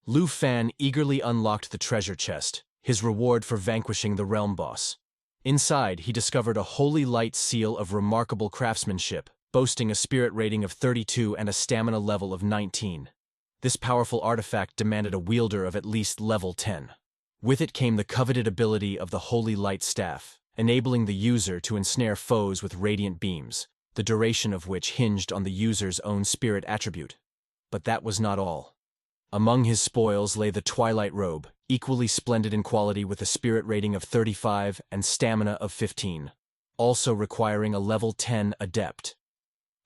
Lu Fan eagerly unlocked the treasure chest, his reward for vanquishing the realm boss. Inside, he discovered a holy light seal of remarkable craftsmanship, boasting a spirit rating of 32 and a stamina level of 19. This powerful artifact demanded a wielder of at least level 10. With it came the coveted ability of the Holy Light Staff, enabling the user to ensnare foes with radiant beams, the duration of which hinged on the user's own spirit attribute. But that was not all. Among his spoils lay the Twilight Robe, equally splendid in quality with a spirit rating of 35 and stamina of 15, also requiring a level 10 adept.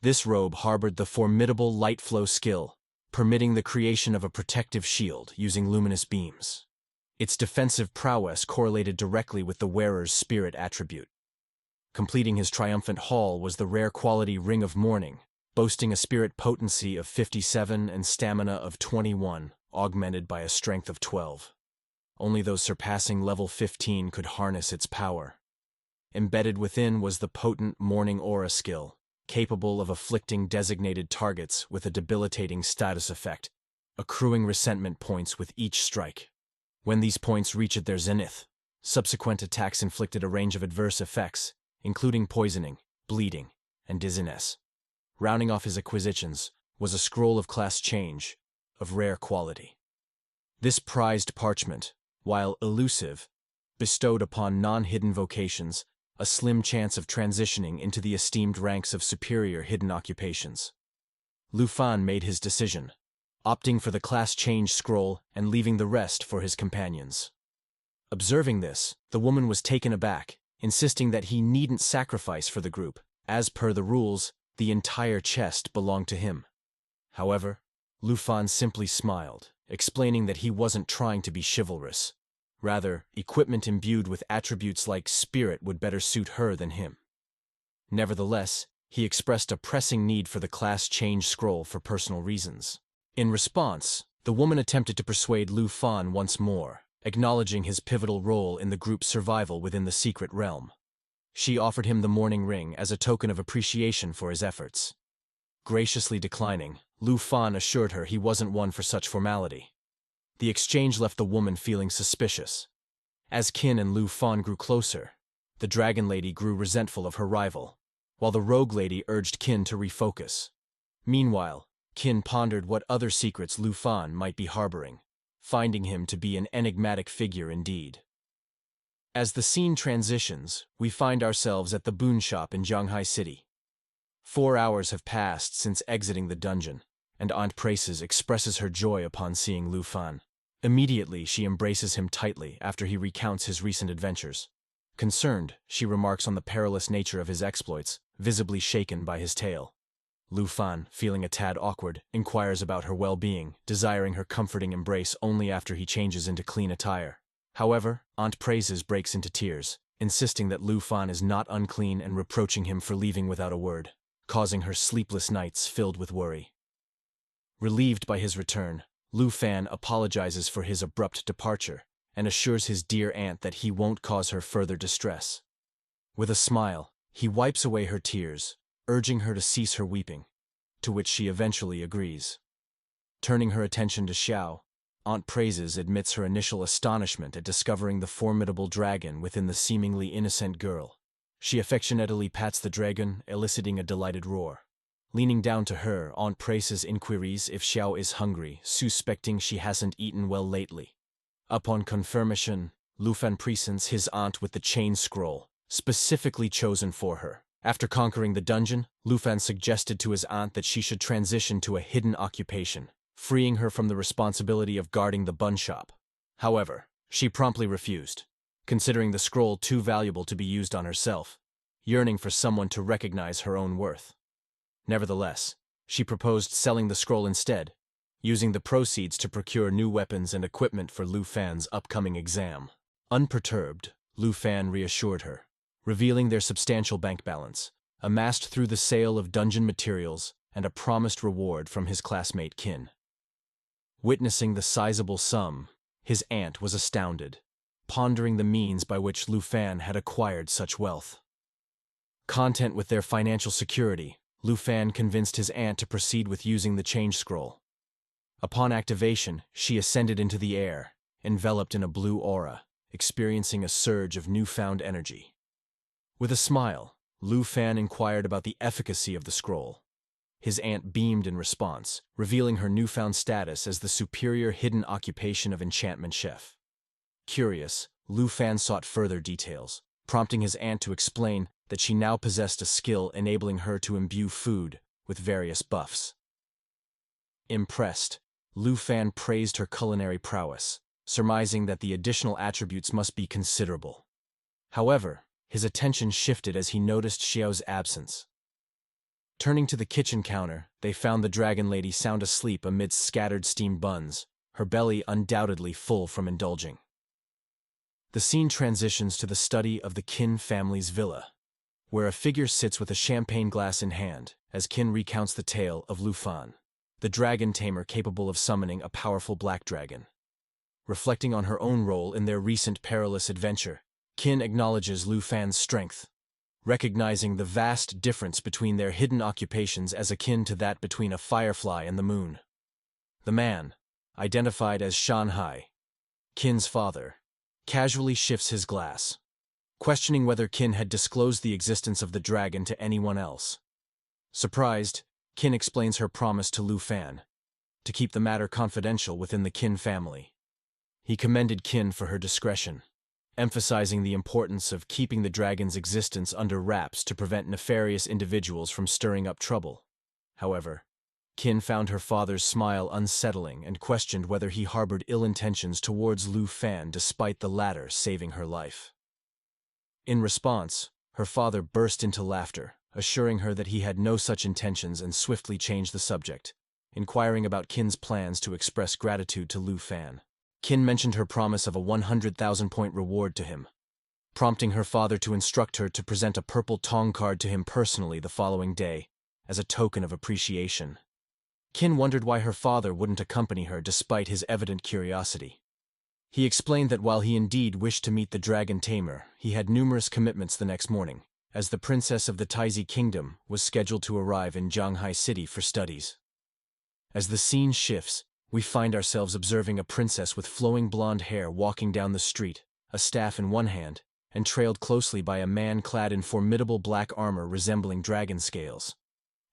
This robe harbored the formidable light flow skill, permitting the creation of a protective shield using luminous beams. Its defensive prowess correlated directly with the wearer's spirit attribute. Completing his triumphant haul was the rare quality Ring of Mourning, boasting a spirit potency of 57 and stamina of 21, augmented by a strength of 12. Only those surpassing level 15 could harness its power. Embedded within was the potent Mourning Aura skill, capable of afflicting designated targets with a debilitating status effect, accruing resentment points with each strike. When these points reached their zenith, subsequent attacks inflicted a range of adverse effects, including poisoning, bleeding, and dizziness. Rounding off his acquisitions was a scroll of class change, of rare quality. This prized parchment, while elusive, bestowed upon non-hidden vocations a slim chance of transitioning into the esteemed ranks of superior hidden occupations. Lu Fan made his decision, opting for the class change scroll and leaving the rest for his companions. Observing this, the woman was taken aback, insisting that he needn't sacrifice for the group. As per the rules, the entire chest belonged to him. However, Lu Fan simply smiled, explaining that he wasn't trying to be chivalrous. Rather, equipment imbued with attributes like spirit would better suit her than him. Nevertheless, he expressed a pressing need for the class change scroll for personal reasons. In response, the woman attempted to persuade Lu Fan once more, acknowledging his pivotal role in the group's survival within the secret realm. She offered him the Mourning Ring as a token of appreciation for his efforts. Graciously declining, Lu Fan assured her he wasn't one for such formality. The exchange left the woman feeling suspicious. As Qin and Lu Fan grew closer, the Dragon Lady grew resentful of her rival, while the Rogue Lady urged Qin to refocus. Meanwhile, Qin pondered what other secrets Lu Fan might be harboring, finding him to be an enigmatic figure indeed. As the scene transitions, we find ourselves at the Boon Shop in Shanghai City. 4 hours have passed since exiting the dungeon, and Aunt Praces expresses her joy upon seeing Lu Fan. Immediately, she embraces him tightly after he recounts his recent adventures. Concerned, she remarks on the perilous nature of his exploits, visibly shaken by his tale. Lu Fan, feeling a tad awkward, inquires about her well-being, desiring her comforting embrace only after he changes into clean attire. However, Aunt Praises breaks into tears, insisting that Lu Fan is not unclean and reproaching him for leaving without a word, causing her sleepless nights filled with worry. Relieved by his return, Lu Fan apologizes for his abrupt departure and assures his dear aunt that he won't cause her further distress. With a smile, he wipes away her tears, urging her to cease her weeping, to which she eventually agrees. Turning her attention to Xiao, Aunt Praises admits her initial astonishment at discovering the formidable dragon within the seemingly innocent girl. She affectionately pats the dragon, eliciting a delighted roar. Leaning down to her, Aunt Praises inquires if Xiao is hungry, suspecting she hasn't eaten well lately. Upon confirmation, Lu Fan presents his aunt with the chain scroll, specifically chosen for her. After conquering the dungeon, Lu Fan suggested to his aunt that she should transition to a hidden occupation, freeing her from the responsibility of guarding the bun shop. However, she promptly refused, considering the scroll too valuable to be used on herself, yearning for someone to recognize her own worth. Nevertheless, she proposed selling the scroll instead, using the proceeds to procure new weapons and equipment for Lu Fan's upcoming exam. Unperturbed, Lu Fan reassured her, revealing their substantial bank balance, amassed through the sale of dungeon materials and a promised reward from his classmate Qin. Witnessing the sizable sum, his aunt was astounded, pondering the means by which Lu Fan had acquired such wealth. Content with their financial security, Lu Fan convinced his aunt to proceed with using the change scroll. Upon activation, she ascended into the air, enveloped in a blue aura, experiencing a surge of newfound energy. With a smile, Lu Fan inquired about the efficacy of the scroll. His aunt beamed in response, revealing her newfound status as the superior hidden occupation of enchantment chef. Curious, Lu Fan sought further details, prompting his aunt to explain that she now possessed a skill enabling her to imbue food with various buffs. Impressed, Lu Fan praised her culinary prowess, surmising that the additional attributes must be considerable. However, his attention shifted as he noticed Xiao's absence. Turning to the kitchen counter, they found the dragon lady sound asleep amidst scattered steamed buns, her belly undoubtedly full from indulging. The scene transitions to the study of the Qin family's villa, where a figure sits with a champagne glass in hand, as Qin recounts the tale of Lu Fan, the dragon tamer capable of summoning a powerful black dragon. Reflecting on her own role in their recent perilous adventure, Qin acknowledges Lu Fan's strength, recognizing the vast difference between their hidden occupations as akin to that between a firefly and the moon. The man, identified as Shanhai, Qin's father, casually shifts his glass, questioning whether Qin had disclosed the existence of the dragon to anyone else. Surprised, Qin explains her promise to Lu Fan, to keep the matter confidential within the Qin family. He commended Qin for her discretion, emphasizing the importance of keeping the dragon's existence under wraps to prevent nefarious individuals from stirring up trouble. However, Qin found her father's smile unsettling and questioned whether he harbored ill intentions towards Lu Fan despite the latter saving her life. In response, her father burst into laughter, assuring her that he had no such intentions and swiftly changed the subject, inquiring about Qin's plans to express gratitude to Lu Fan. Qin mentioned her promise of a 100,000-point reward to him, prompting her father to instruct her to present a purple tong card to him personally the following day, as a token of appreciation. Qin wondered why her father wouldn't accompany her despite his evident curiosity. He explained that while he indeed wished to meet the dragon tamer, he had numerous commitments the next morning, as the princess of the Taizi kingdom was scheduled to arrive in Zhanghai City for studies. As the scene shifts, we find ourselves observing a princess with flowing blonde hair walking down the street, a staff in one hand, and trailed closely by a man clad in formidable black armor resembling dragon scales.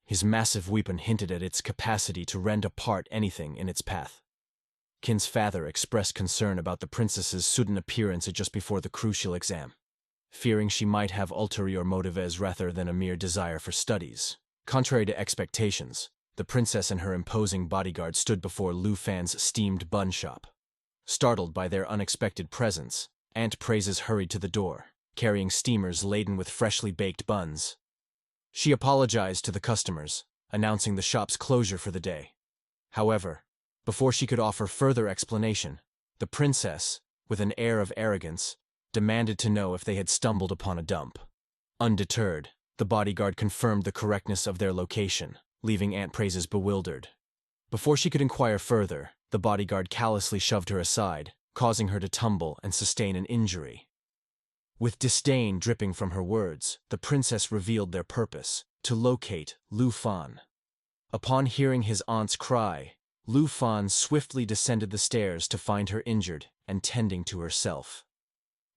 His massive weapon hinted at its capacity to rend apart anything in its path. Qin's father expressed concern about the princess's sudden appearance just before the crucial exam, fearing she might have ulterior motives rather than a mere desire for studies. Contrary to expectations, the princess and her imposing bodyguard stood before Lu Fan's steamed bun shop. Startled by their unexpected presence, Aunt Praises hurried to the door, carrying steamers laden with freshly baked buns. She apologized to the customers, announcing the shop's closure for the day. However, before she could offer further explanation, the princess, with an air of arrogance, demanded to know if they had stumbled upon a dump. Undeterred, the bodyguard confirmed the correctness of their location, leaving Aunt Praises bewildered. Before she could inquire further, the bodyguard callously shoved her aside, causing her to tumble and sustain an injury. With disdain dripping from her words, the princess revealed their purpose, to locate Lu Fan. Upon hearing his aunt's cry, Lu Fan swiftly descended the stairs to find her injured and tending to herself.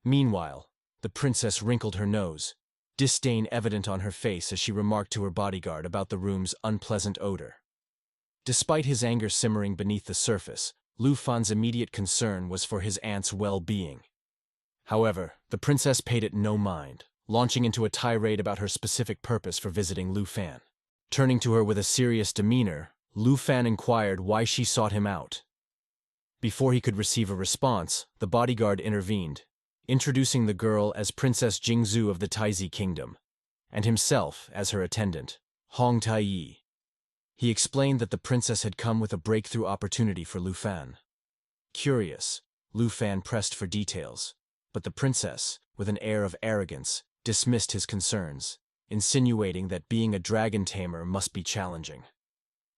Meanwhile, the princess wrinkled her nose, disdain evident on her face as she remarked to her bodyguard about the room's unpleasant odor. Despite his anger simmering beneath the surface, Lu Fan's immediate concern was for his aunt's well-being. However, the princess paid it no mind, launching into a tirade about her specific purpose for visiting Lu Fan. Turning to her with a serious demeanor, Lu Fan inquired why she sought him out. Before he could receive a response, the bodyguard intervened, introducing the girl as Princess Jingzhu of the Taizi kingdom, and himself as her attendant, Hong Taiyi. He explained that the princess had come with a breakthrough opportunity for Lu Fan. Curious, Lu Fan pressed for details, but the princess, with an air of arrogance, dismissed his concerns, insinuating that being a dragon tamer must be challenging.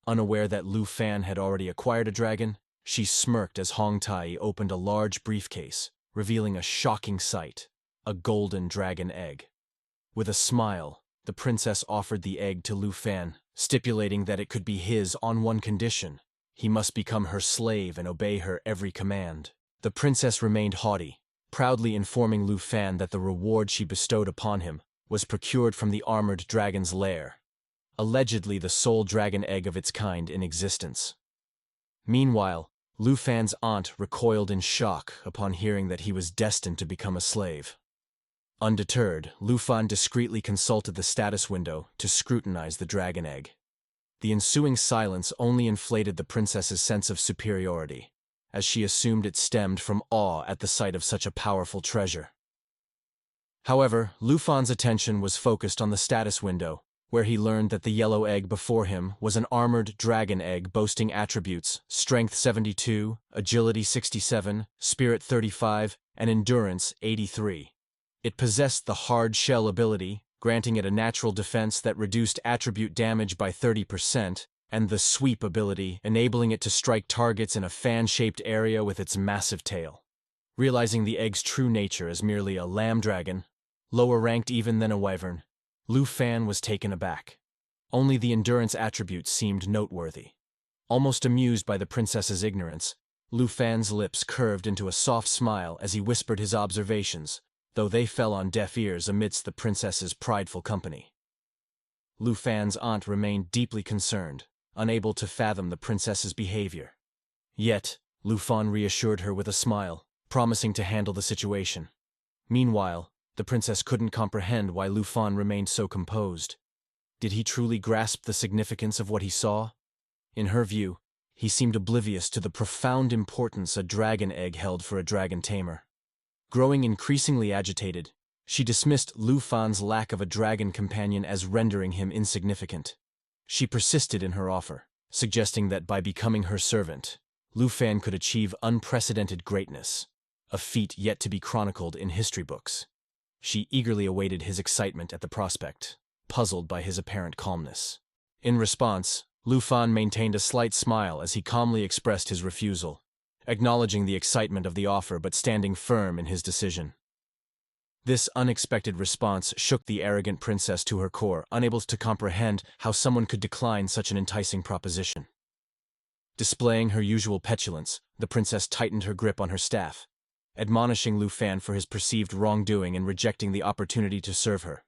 Unaware that Lu Fan had already acquired a dragon, she smirked as Hong Tai opened a large briefcase, revealing a shocking sight, a golden dragon egg. With a smile, the princess offered the egg to Lu Fan, stipulating that it could be his on one condition: He must become her slave and obey her every command. The princess remained haughty, proudly informing Lu Fan that the reward she bestowed upon him was procured from the armored dragon's lair, allegedly the sole dragon egg of its kind in existence. Meanwhile, Lu Fan's aunt recoiled in shock upon hearing that he was destined to become a slave. Undeterred, Lu Fan discreetly consulted the status window to scrutinize the dragon egg. The ensuing silence only inflated the princess's sense of superiority, as she assumed it stemmed from awe at the sight of such a powerful treasure. However, Lu Fan's attention was focused on the status window, where he learned that the yellow egg before him was an armored dragon egg boasting attributes Strength 72, Agility 67, Spirit 35, and Endurance 83. It possessed the hard shell ability, granting it a natural defense that reduced attribute damage by 30%, and the sweep ability, enabling it to strike targets in a fan-shaped area with its massive tail. Realizing the egg's true nature as merely a lamb dragon, lower ranked even than a wyvern, Lu Fan was taken aback. Only the endurance attribute seemed noteworthy. Almost amused by the princess's ignorance, Lu Fan's lips curved into a soft smile as he whispered his observations, though they fell on deaf ears amidst the princess's prideful company. Lu Fan's aunt remained deeply concerned, unable to fathom the princess's behavior. Yet, Lu Fan reassured her with a smile, promising to handle the situation. Meanwhile, the princess couldn't comprehend why Lu Fan remained so composed. Did he truly grasp the significance of what he saw? In her view, he seemed oblivious to the profound importance a dragon egg held for a dragon tamer. Growing increasingly agitated, she dismissed Lu Fan's lack of a dragon companion as rendering him insignificant. She persisted in her offer, suggesting that by becoming her servant, Lu Fan could achieve unprecedented greatness, a feat yet to be chronicled in history books. She eagerly awaited his excitement at the prospect, puzzled by his apparent calmness. In response, Lu Fan maintained a slight smile as he calmly expressed his refusal, acknowledging the excitement of the offer but standing firm in his decision. This unexpected response shook the arrogant princess to her core, unable to comprehend how someone could decline such an enticing proposition. Displaying her usual petulance, the princess tightened her grip on her staff, admonishing Lu Fan for his perceived wrongdoing in rejecting the opportunity to serve her,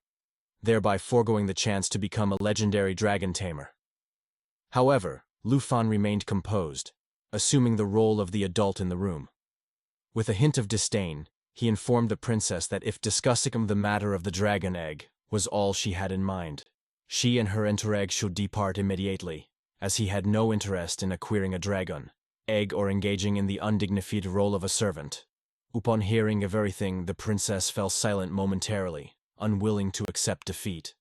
thereby foregoing the chance to become a legendary dragon tamer. However, Lu Fan remained composed, assuming the role of the adult in the room. With a hint of disdain, he informed the princess that if discussing the matter of the dragon egg was all she had in mind, she and her entourage should depart immediately, as he had no interest in acquiring a dragon egg or engaging in the undignified role of a servant. Upon hearing of everything, the princess fell silent momentarily, unwilling to accept defeat.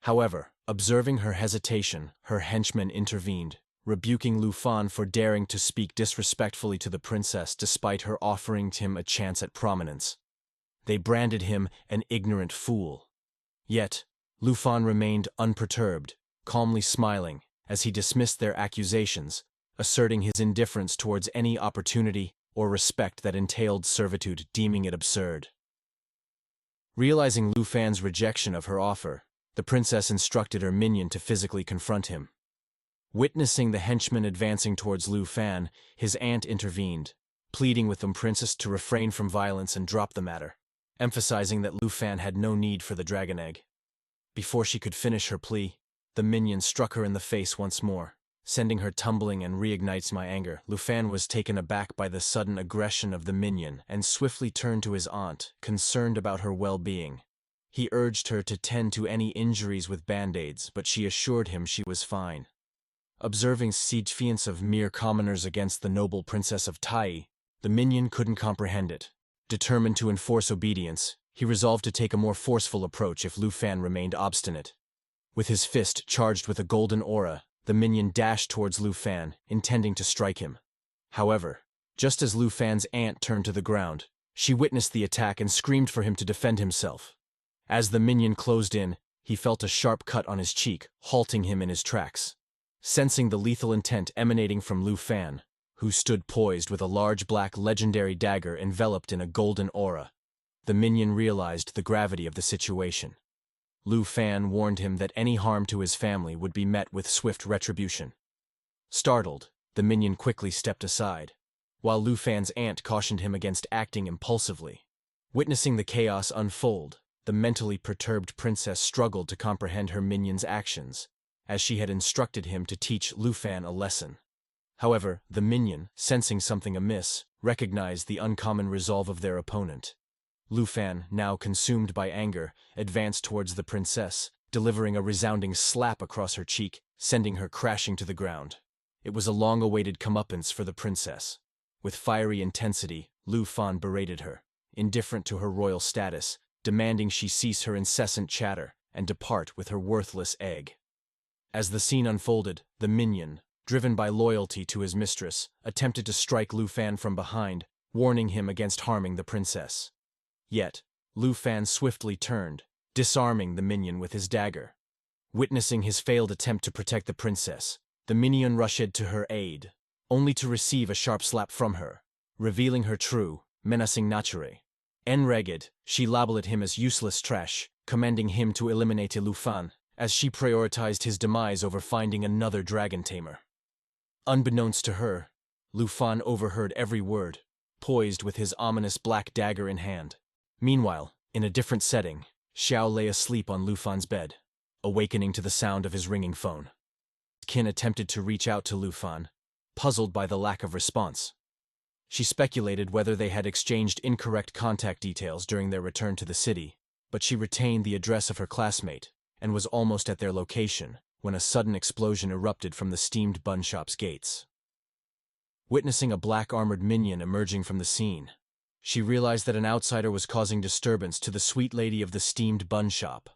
However, observing her hesitation, her henchman intervened, rebuking Lu Fan for daring to speak disrespectfully to the princess despite her offering him a chance at prominence. They branded him an ignorant fool. Yet, Lu Fan remained unperturbed, calmly smiling as he dismissed their accusations, asserting his indifference towards any opportunity or respect that entailed servitude, deeming it absurd. Realizing Lu Fan's rejection of her offer, the princess instructed her minion to physically confront him. Witnessing the henchman advancing towards Lu Fan, his aunt intervened, pleading with the princess to refrain from violence and drop the matter, emphasizing that Lu Fan had no need for the dragon egg. Before she could finish her plea, the minion struck her in the face once more, sending her tumbling and reignites my anger. Lu Fan was taken aback by the sudden aggression of the minion and swiftly turned to his aunt, concerned about her well-being. He urged her to tend to any injuries with band-aids, but she assured him she was fine. Observing defiance of mere commoners against the noble princess of Tai, the minion couldn't comprehend it. Determined to enforce obedience, he resolved to take a more forceful approach if Lu Fan remained obstinate. With his fist charged with a golden aura, the minion dashed towards Lu Fan, intending to strike him. However, just as Lu Fan's aunt turned to the ground, she witnessed the attack and screamed for him to defend himself. As the minion closed in, he felt a sharp cut on his cheek, halting him in his tracks. Sensing the lethal intent emanating from Lu Fan, who stood poised with a large black legendary dagger enveloped in a golden aura, the minion realized the gravity of the situation. Lu Fan warned him that any harm to his family would be met with swift retribution. Startled, The minion quickly stepped aside, while Lu Fan's aunt cautioned him against acting impulsively. Witnessing the chaos unfold, the mentally perturbed princess struggled to comprehend her minion's actions, as she had instructed him to teach Lu Fan a lesson. However, the minion, sensing something amiss, recognized the uncommon resolve of their opponent. Lu Fan, now consumed by anger, advanced towards the princess, delivering a resounding slap across her cheek, sending her crashing to the ground. It was a long-awaited comeuppance for the princess. With fiery intensity, Lu Fan berated her, indifferent to her royal status, demanding she cease her incessant chatter and depart with her worthless egg. As the scene unfolded, the minion, driven by loyalty to his mistress, attempted to strike Lu Fan from behind, warning him against harming the princess. Yet, Lu Fan swiftly turned, disarming the minion with his dagger. Witnessing his failed attempt to protect the princess, the minion rushed to her aid, only to receive a sharp slap from her, revealing her true, menacing nature. Enraged, she labeled him as useless trash, commanding him to eliminate Lu Fan, as she prioritized his demise over finding another dragon tamer. Unbeknownst to her, Lu Fan overheard every word, poised with his ominous black dagger in hand. Meanwhile, in a different setting, Xiao lay asleep on Lu Fan's bed, awakening to the sound of his ringing phone. Qin attempted to reach out to Lu Fan, puzzled by the lack of response. She speculated whether they had exchanged incorrect contact details during their return to the city, but she retained the address of her classmate and was almost at their location when a sudden explosion erupted from the steamed bun shop's gates. Witnessing a black-armored minion emerging from the scene, she realized that an outsider was causing disturbance to the sweet lady of the steamed bun shop.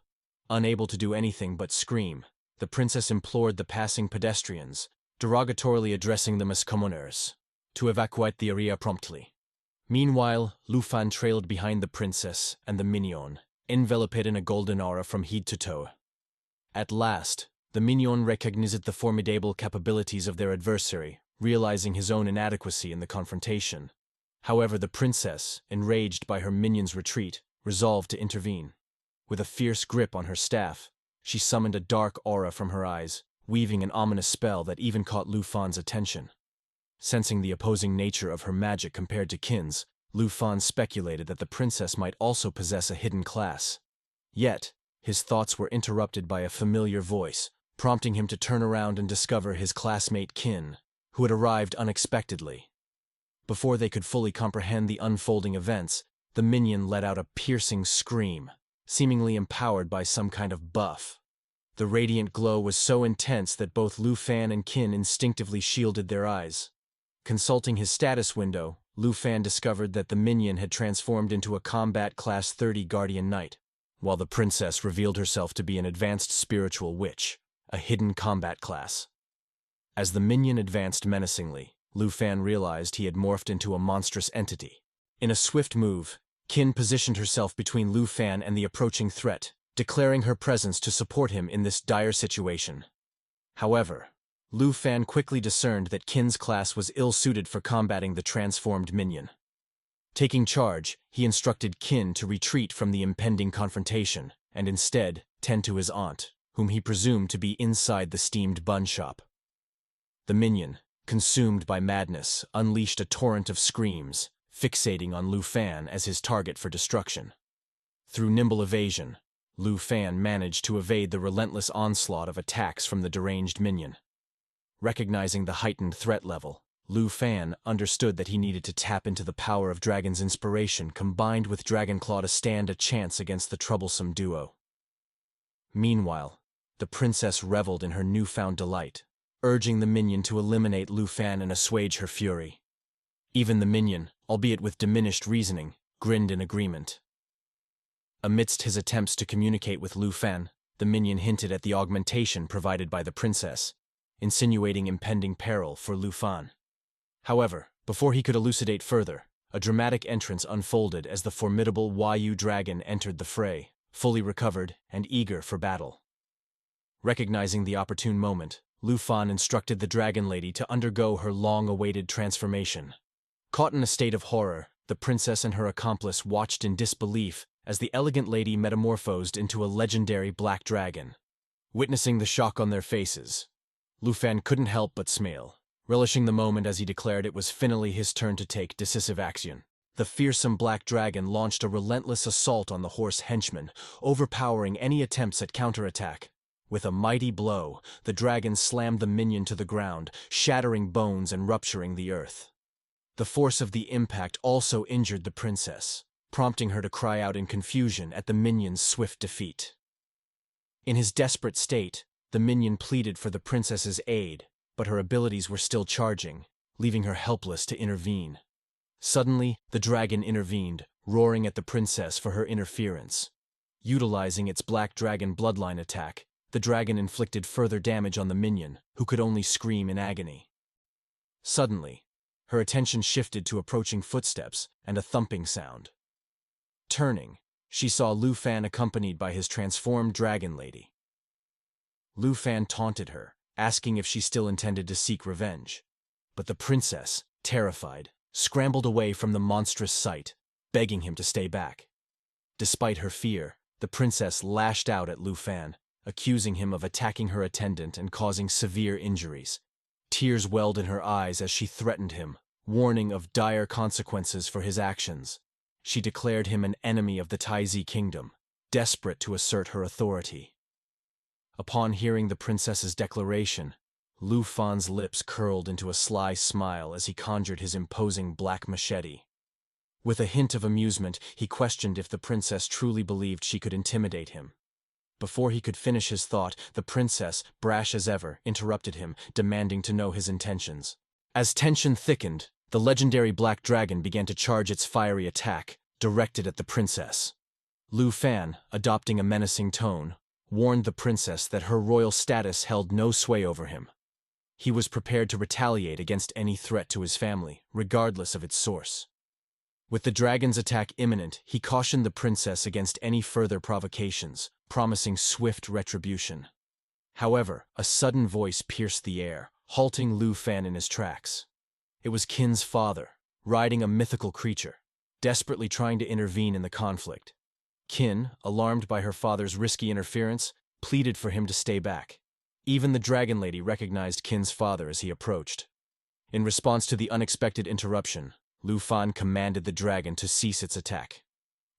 Unable to do anything but scream, the princess implored the passing pedestrians, derogatorily addressing them as commoners, to evacuate the area promptly. Meanwhile, Lu Fan trailed behind the princess and the minion, enveloped in a golden aura from head to toe. At last, the minion recognized the formidable capabilities of their adversary, realizing his own inadequacy in the confrontation. However, the princess, enraged by her minion's retreat, resolved to intervene. With a fierce grip on her staff, she summoned a dark aura from her eyes, weaving an ominous spell that even caught Lu Fan's attention. Sensing the opposing nature of her magic compared to Qin's, Lu Fan speculated that the princess might also possess a hidden class. Yet, his thoughts were interrupted by a familiar voice, prompting him to turn around and discover his classmate Qin, who had arrived unexpectedly. Before they could fully comprehend the unfolding events, the minion let out a piercing scream, seemingly empowered by some kind of buff. The radiant glow was so intense that both Lu Fan and Qin instinctively shielded their eyes. Consulting his status window, Lu Fan discovered that the minion had transformed into a combat class 30 guardian knight, while the princess revealed herself to be an advanced spiritual witch, a hidden combat class. As the minion advanced menacingly, Lu Fan realized he had morphed into a monstrous entity. In a swift move, Qin positioned herself between Lu Fan and the approaching threat, declaring her presence to support him in this dire situation. However, Lu Fan quickly discerned that Qin's class was ill-suited for combating the transformed minion. Taking charge, he instructed Qin to retreat from the impending confrontation and instead tend to his aunt, whom he presumed to be inside the steamed bun shop. The minion, consumed by madness, unleashed a torrent of screams, fixating on Lu Fan as his target for destruction. Through nimble evasion, Lu Fan managed to evade the relentless onslaught of attacks from the deranged minion. Recognizing the heightened threat level, Lu Fan understood that he needed to tap into the power of Dragon's inspiration combined with Dragonclaw to stand a chance against the troublesome duo. Meanwhile, the princess reveled in her newfound delight, urging the minion to eliminate Lu Fan and assuage her fury. Even the minion, albeit with diminished reasoning, grinned in agreement. Amidst his attempts to communicate with Lu Fan, the minion hinted at the augmentation provided by the princess, insinuating impending peril for Lu Fan. However, before he could elucidate further, a dramatic entrance unfolded as the formidable Yu dragon entered the fray, fully recovered and eager for battle. Recognizing the opportune moment, Lu Fan instructed the dragon lady to undergo her long-awaited transformation. Caught in a state of horror, the princess and her accomplice watched in disbelief as the elegant lady metamorphosed into a legendary black dragon. Witnessing the shock on their faces, Lu Fan couldn't help but smile, relishing the moment as he declared it was finally his turn to take decisive action. The fearsome black dragon launched a relentless assault on the horse henchman, overpowering any attempts at counterattack. With a mighty blow, the dragon slammed the minion to the ground, shattering bones and rupturing the earth. The force of the impact also injured the princess, prompting her to cry out in confusion at the minion's swift defeat. In his desperate state, the minion pleaded for the princess's aid, but her abilities were still charging, leaving her helpless to intervene. Suddenly, the dragon intervened, roaring at the princess for her interference. Utilizing its black dragon bloodline attack, the dragon inflicted further damage on the minion, who could only scream in agony. Suddenly, her attention shifted to approaching footsteps and a thumping sound. Turning, she saw Lu Fan accompanied by his transformed dragon lady. Lu Fan taunted her, asking if she still intended to seek revenge. But the princess, terrified, scrambled away from the monstrous sight, begging him to stay back. Despite her fear, the princess lashed out at Lu Fan, accusing him of attacking her attendant and causing severe injuries. Tears welled in her eyes as she threatened him, warning of dire consequences for his actions. She declared him an enemy of the Taizi kingdom, desperate to assert her authority. Upon hearing the princess's declaration, Lu Fan's lips curled into a sly smile as he conjured his imposing black machete. With a hint of amusement, he questioned if the princess truly believed she could intimidate him. Before he could finish his thought, the princess, brash as ever, interrupted him, demanding to know his intentions. As tension thickened, the legendary black dragon began to charge its fiery attack, directed at the princess. Lu Fan, adopting a menacing tone, warned the princess that her royal status held no sway over him. He was prepared to retaliate against any threat to his family, regardless of its source. With the dragon's attack imminent, he cautioned the princess against any further provocations, promising swift retribution. However, a sudden voice pierced the air, halting Lu Fan in his tracks. It was Qin's father, riding a mythical creature, desperately trying to intervene in the conflict. Qin, alarmed by her father's risky interference, pleaded for him to stay back. Even the dragon lady recognized Qin's father as he approached. In response to the unexpected interruption, Lu Fan commanded the dragon to cease its attack.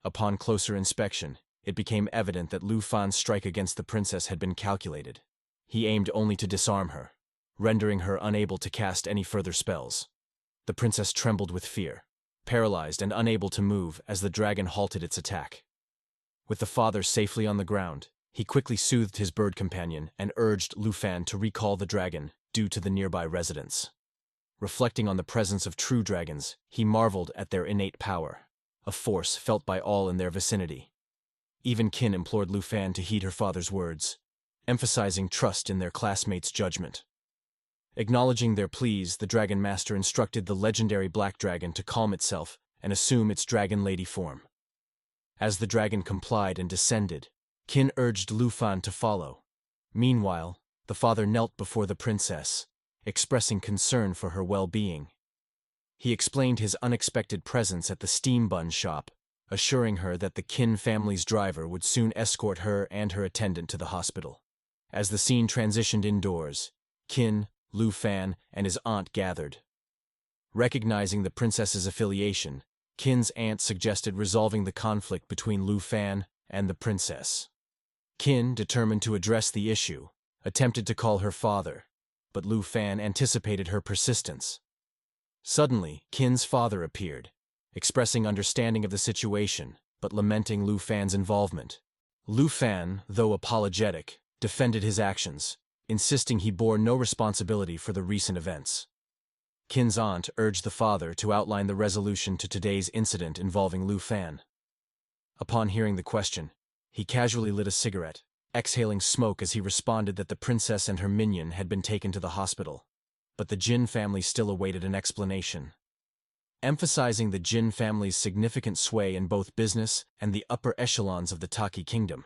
Upon closer inspection, it became evident that Lu Fan's strike against the princess had been calculated. He aimed only to disarm her, rendering her unable to cast any further spells. The princess trembled with fear, paralyzed and unable to move as the dragon halted its attack. With the father safely on the ground, he quickly soothed his bird companion and urged Lu Fan to recall the dragon due to the nearby residents. Reflecting on the presence of true dragons, he marveled at their innate power, a force felt by all in their vicinity. Even Qin implored Lu Fan to heed her father's words, emphasizing trust in their classmates' judgment. Acknowledging their pleas, the Dragon Master instructed the legendary black dragon to calm itself and assume its dragon lady form. As the dragon complied and descended, Qin urged Lu Fan to follow. Meanwhile, the father knelt before the princess, expressing concern for her well-being. He explained his unexpected presence at the steam bun shop, assuring her that the Qin family's driver would soon escort her and her attendant to the hospital. As the scene transitioned indoors, Qin, Lu Fan, and his aunt gathered. Recognizing the princess's affiliation, Qin's aunt suggested resolving the conflict between Lu Fan and the princess. Qin, determined to address the issue, attempted to call her father, but Lu Fan anticipated her persistence. Suddenly, Qin's father appeared, expressing understanding of the situation, but lamenting Lu Fan's involvement. Lu Fan, though apologetic, defended his actions, insisting he bore no responsibility for the recent events. Qin's aunt urged the father to outline the resolution to today's incident involving Lu Fan. Upon hearing the question, he casually lit a cigarette, exhaling smoke as he responded that the princess and her minion had been taken to the hospital, but the Jin family still awaited an explanation. Emphasizing the Jin family's significant sway in both business and the upper echelons of the Taki kingdom,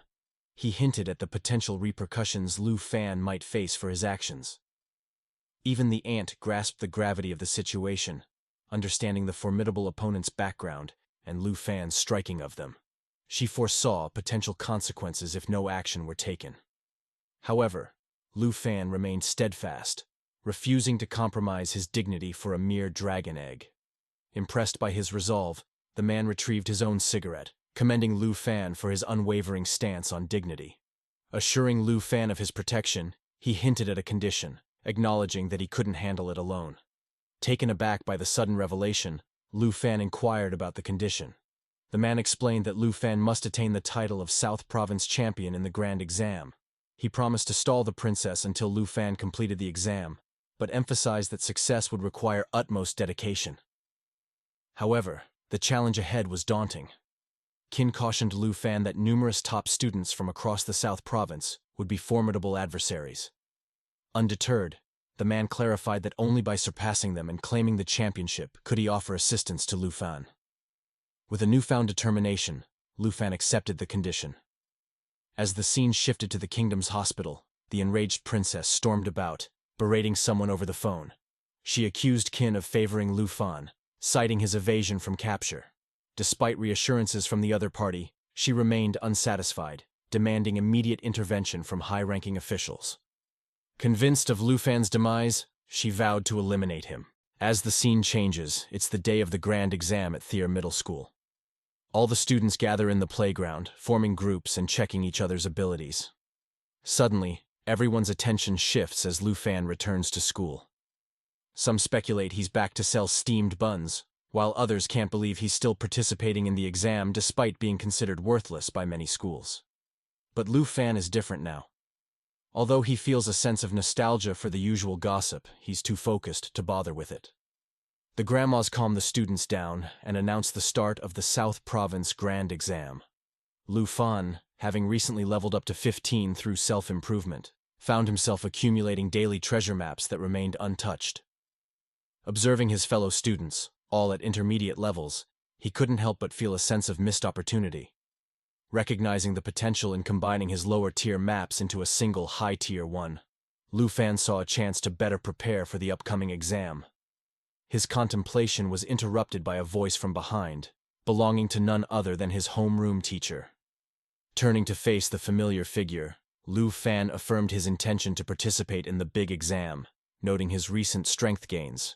he hinted at the potential repercussions Lu Fan might face for his actions. Even the aunt grasped the gravity of the situation, understanding the formidable opponent's background and Lu Fan's striking of them. She foresaw potential consequences if no action were taken. However, Lu Fan remained steadfast, refusing to compromise his dignity for a mere dragon egg. Impressed by his resolve, the man retrieved his own cigarette, commending Lu Fan for his unwavering stance on dignity. Assuring Lu Fan of his protection, he hinted at a condition, acknowledging that he couldn't handle it alone. Taken aback by the sudden revelation, Lu Fan inquired about the condition. The man explained that Lu Fan must attain the title of South Province champion in the grand exam. He promised to stall the princess until Lu Fan completed the exam, but emphasized that success would require utmost dedication. However, the challenge ahead was daunting. Qin cautioned Lu Fan that numerous top students from across the South Province would be formidable adversaries. Undeterred, the man clarified that only by surpassing them and claiming the championship could he offer assistance to Lu Fan. With a newfound determination, Lu Fan accepted the condition. As the scene shifted to the kingdom's hospital, the enraged princess stormed about, berating someone over the phone. She accused Qin of favoring Lu Fan, citing his evasion from capture. Despite reassurances from the other party, she remained unsatisfied, demanding immediate intervention from high-ranking officials. Convinced of Lu Fan's demise, she vowed to eliminate him. As the scene changes, it's the day of the grand exam at Thier Middle School. All the students gather in the playground, forming groups and checking each other's abilities. Suddenly, everyone's attention shifts as Lu Fan returns to school. Some speculate he's back to sell steamed buns, while others can't believe he's still participating in the exam despite being considered worthless by many schools. But Lu Fan is different now. Although he feels a sense of nostalgia for the usual gossip, he's too focused to bother with it. The grandmas calm the students down and announce the start of the South Province Grand Exam. Lu Fan, having recently leveled up to 15 through self-improvement, found himself accumulating daily treasure maps that remained untouched. Observing his fellow students, all at intermediate levels, he couldn't help but feel a sense of missed opportunity. Recognizing the potential in combining his lower-tier maps into a single high-tier one, Lu Fan saw a chance to better prepare for the upcoming exam. His contemplation was interrupted by a voice from behind, belonging to none other than his homeroom teacher. Turning to face the familiar figure, Lu Fan affirmed his intention to participate in the big exam, noting his recent strength gains.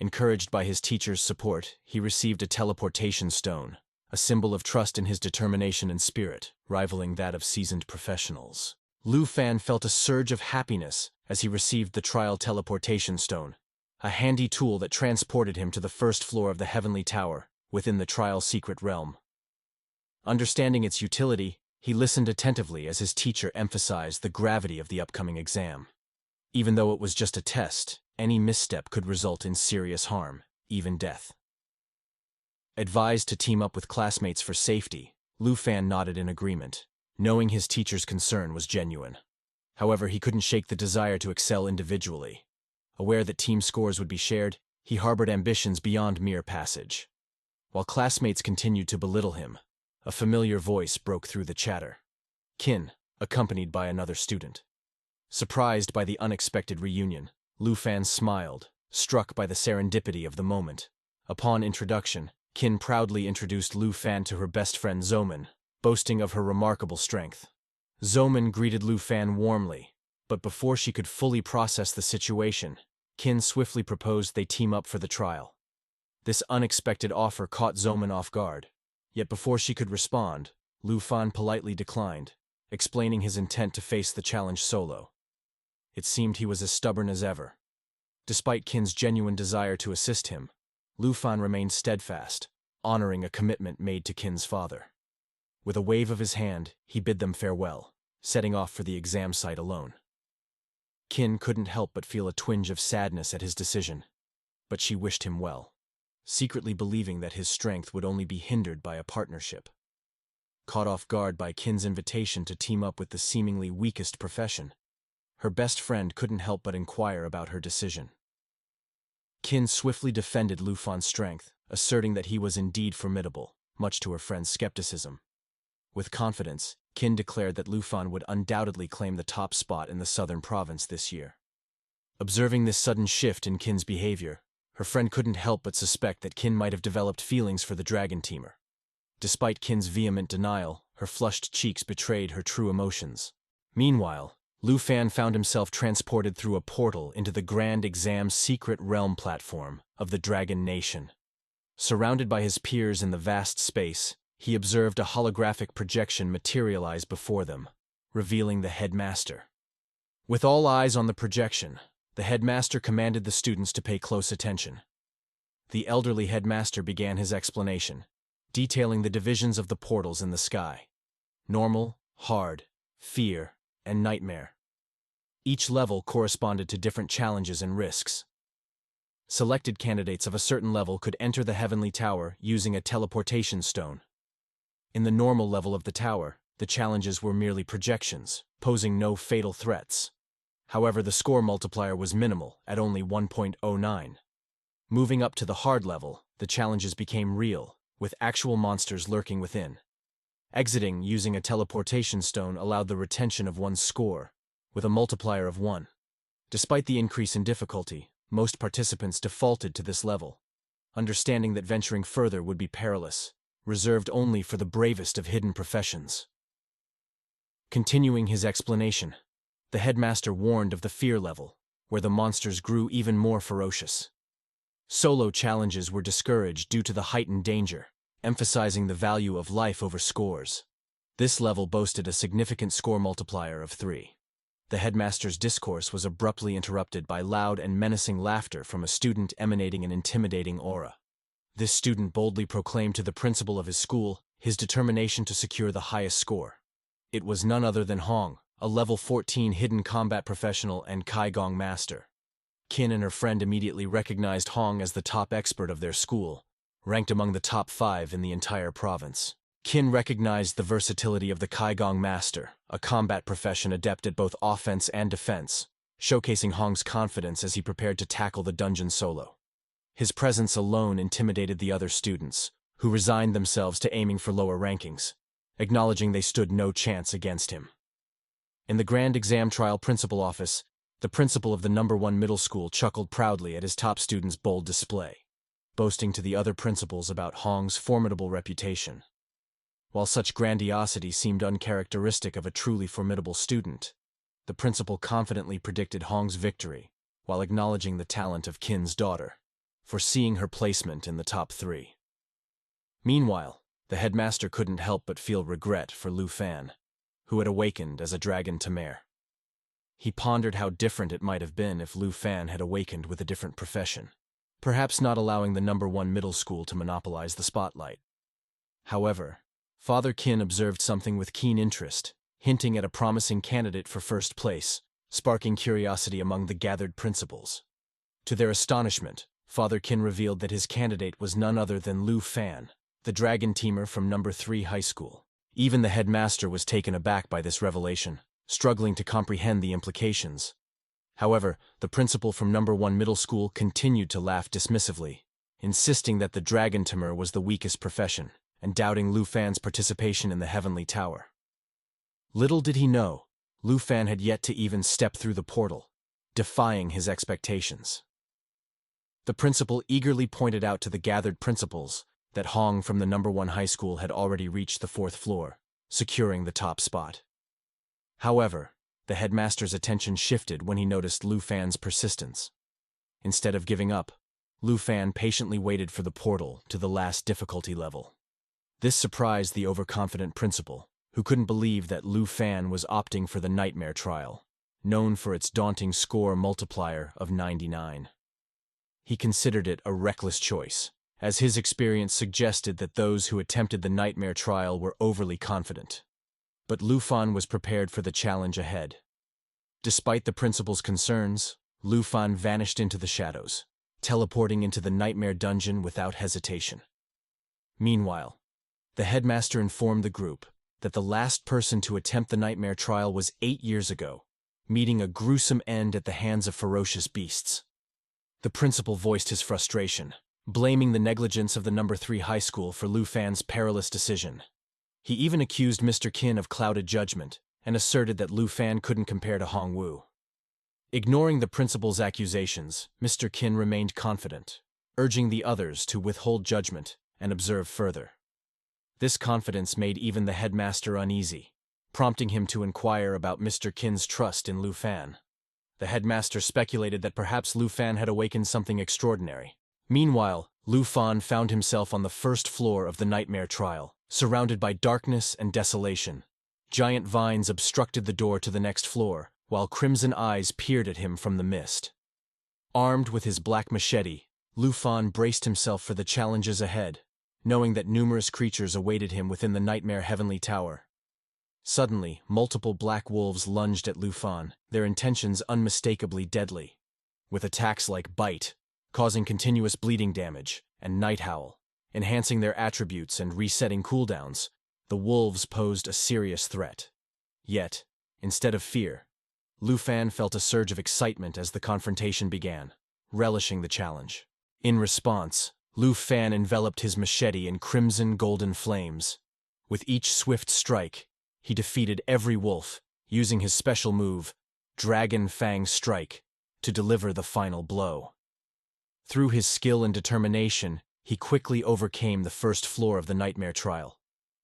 Encouraged by his teacher's support, he received a teleportation stone, a symbol of trust in his determination and spirit, rivaling that of seasoned professionals. Lu Fan felt a surge of happiness as he received the trial teleportation stone, a handy tool that transported him to the first floor of the Heavenly Tower, within the trial's secret realm. Understanding its utility, he listened attentively as his teacher emphasized the gravity of the upcoming exam. Even though it was just a test, any misstep could result in serious harm, even death. Advised to team up with classmates for safety, Lu Fan nodded in agreement, knowing his teacher's concern was genuine. However, he couldn't shake the desire to excel individually. Aware that team scores would be shared, he harbored ambitions beyond mere passage. While classmates continued to belittle him, a familiar voice broke through the chatter. Qin, accompanied by another student. Surprised by the unexpected reunion, Lu Fan smiled, struck by the serendipity of the moment. Upon introduction, Qin proudly introduced Lu Fan to her best friend Zoman, boasting of her remarkable strength. Zoman greeted Lu Fan warmly, but before she could fully process the situation, Qin swiftly proposed they team up for the trial. This unexpected offer caught Zoman off guard, yet before she could respond, Lu Fan politely declined, explaining his intent to face the challenge solo. It seemed he was as stubborn as ever. Despite Qin's genuine desire to assist him, Lu Fan remained steadfast, honoring a commitment made to Qin's father. With a wave of his hand, he bid them farewell, setting off for the exam site alone. Qin couldn't help but feel a twinge of sadness at his decision, but she wished him well, secretly believing that his strength would only be hindered by a partnership. Caught off guard by Qin's invitation to team up with the seemingly weakest profession, her best friend couldn't help but inquire about her decision. Qin swiftly defended Lu Fan's strength, asserting that he was indeed formidable, much to her friend's skepticism. With confidence, Qin declared that Lu Fan would undoubtedly claim the top spot in the southern province this year. Observing this sudden shift in Qin's behavior, her friend couldn't help but suspect that Qin might have developed feelings for the Dragon Tamer. Despite Qin's vehement denial, her flushed cheeks betrayed her true emotions. Meanwhile, Lu Fan found himself transported through a portal into the Grand Exam's secret realm platform of the Dragon Nation. Surrounded by his peers in the vast space, he observed a holographic projection materialize before them, revealing the headmaster. With all eyes on the projection, the headmaster commanded the students to pay close attention. The elderly headmaster began his explanation, detailing the divisions of the portals in the sky: normal, hard, fear, and nightmare. Each level corresponded to different challenges and risks. Selected candidates of a certain level could enter the Heavenly Tower using a teleportation stone. In the normal level of the tower, the challenges were merely projections, posing no fatal threats. However, the score multiplier was minimal, at only 1.09. Moving up to the hard level, the challenges became real, with actual monsters lurking within. Exiting using a teleportation stone allowed the retention of one's score, with a multiplier of 1. Despite the increase in difficulty, most participants defaulted to this level, understanding that venturing further would be perilous, reserved only for the bravest of hidden professions. Continuing his explanation, the headmaster warned of the fear level, where the monsters grew even more ferocious. Solo challenges were discouraged due to the heightened danger, emphasizing the value of life over scores. This level boasted a significant score multiplier of 3. The headmaster's discourse was abruptly interrupted by loud and menacing laughter from a student emanating an intimidating aura. This student boldly proclaimed to the principal of his school his determination to secure the highest score. It was none other than Hong, a level 14 hidden combat professional and Kaigong master. Qin and her friend immediately recognized Hong as the top expert of their school, ranked among the top 5 in the entire province. Qin recognized the versatility of the Kaigong master, a combat profession adept at both offense and defense, showcasing Hong's confidence as he prepared to tackle the dungeon solo. His presence alone intimidated the other students, who resigned themselves to aiming for lower rankings, acknowledging they stood no chance against him. In the Grand Exam Trial Principal Office, the principal of the No. 1 middle school chuckled proudly at his top student's bold display, boasting to the other principals about Hong's formidable reputation. While such grandiosity seemed uncharacteristic of a truly formidable student, the principal confidently predicted Hong's victory, while acknowledging the talent of Qin's daughter, foreseeing her placement in the top 3. Meanwhile, the headmaster couldn't help but feel regret for Lu Fan, who had awakened as a Dragon Tamer. He pondered how different it might have been if Lu Fan had awakened with a different profession, perhaps not allowing the No. 1 middle school to monopolize the spotlight. However, Father Qin observed something with keen interest, hinting at a promising candidate for first place, sparking curiosity among the gathered principals. To their astonishment, Father Qin revealed that his candidate was none other than Lu Fan, the Dragon Tamer from No. 3 High School. Even the headmaster was taken aback by this revelation, struggling to comprehend the implications. However, the principal from No. 1 Middle School continued to laugh dismissively, insisting that the Dragon Tamer was the weakest profession, and doubting Lu Fan's participation in the Heavenly Tower. Little did he know, Lu Fan had yet to even step through the portal, defying his expectations. The principal eagerly pointed out to the gathered principals that Hong from the No. 1 high school had already reached the 4th floor, securing the top spot. However, the headmaster's attention shifted when he noticed Lu Fan's persistence. Instead of giving up, Lu Fan patiently waited for the portal to the last difficulty level. This surprised the overconfident principal, who couldn't believe that Lu Fan was opting for the Nightmare Trial, known for its daunting score multiplier of 99. He considered it a reckless choice, as his experience suggested that those who attempted the Nightmare Trial were overly confident. But Lu Fan was prepared for the challenge ahead. Despite the principal's concerns, Lu Fan vanished into the shadows, teleporting into the Nightmare Dungeon without hesitation. Meanwhile, the headmaster informed the group that the last person to attempt the Nightmare Trial was 8 years ago, meeting a gruesome end at the hands of ferocious beasts. The principal voiced his frustration, blaming the negligence of the No. 3 high school for Lu Fan's perilous decision. He even accused Mr. Qin of clouded judgment and asserted that Lu Fan couldn't compare to Hong Wu. Ignoring the principal's accusations, Mr. Qin remained confident, urging the others to withhold judgment and observe further. This confidence made even the headmaster uneasy, prompting him to inquire about Mr. Qin's trust in Lu Fan. The headmaster speculated that perhaps Lu Fan had awakened something extraordinary. Meanwhile, Lu Fan found himself on the first floor of the nightmare trial, surrounded by darkness and desolation. Giant vines obstructed the door to the next floor, while crimson eyes peered at him from the mist. Armed with his black machete, Lu Fan braced himself for the challenges ahead, knowing that numerous creatures awaited him within the nightmare heavenly tower. Suddenly, multiple black wolves lunged at Lu Fan, their intentions unmistakably deadly. With attacks like Bite, causing continuous bleeding damage, and Night Howl, enhancing their attributes and resetting cooldowns, the wolves posed a serious threat. Yet, instead of fear, Lu Fan felt a surge of excitement as the confrontation began, relishing the challenge. In response, Lu Fan enveloped his machete in crimson golden flames. With each swift strike, he defeated every wolf, using his special move, Dragon Fang Strike, to deliver the final blow. Through his skill and determination, he quickly overcame the first floor of the nightmare trial,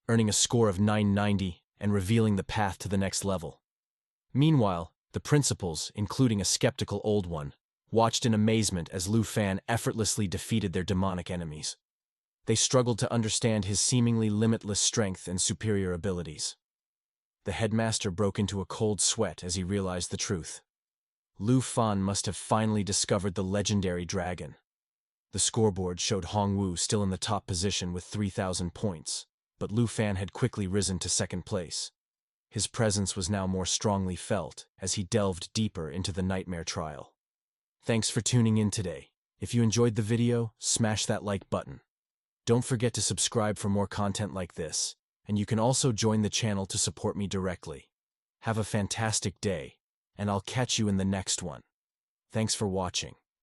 earning a score of 990 and revealing the path to the next level. Meanwhile, the principals, including a skeptical old one, watched in amazement as Lu Fan effortlessly defeated their demonic enemies. They struggled to understand his seemingly limitless strength and superior abilities. The headmaster broke into a cold sweat as he realized the truth. Lu Fan must have finally discovered the legendary dragon. The scoreboard showed Hongwu still in the top position with 3,000 points, but Lu Fan had quickly risen to second place. His presence was now more strongly felt as he delved deeper into the nightmare trial. Thanks for tuning in today. If you enjoyed the video, smash that like button. Don't forget to subscribe for more content like this, and you can also join the channel to support me directly. Have a fantastic day, and I'll catch you in the next one. Thanks for watching.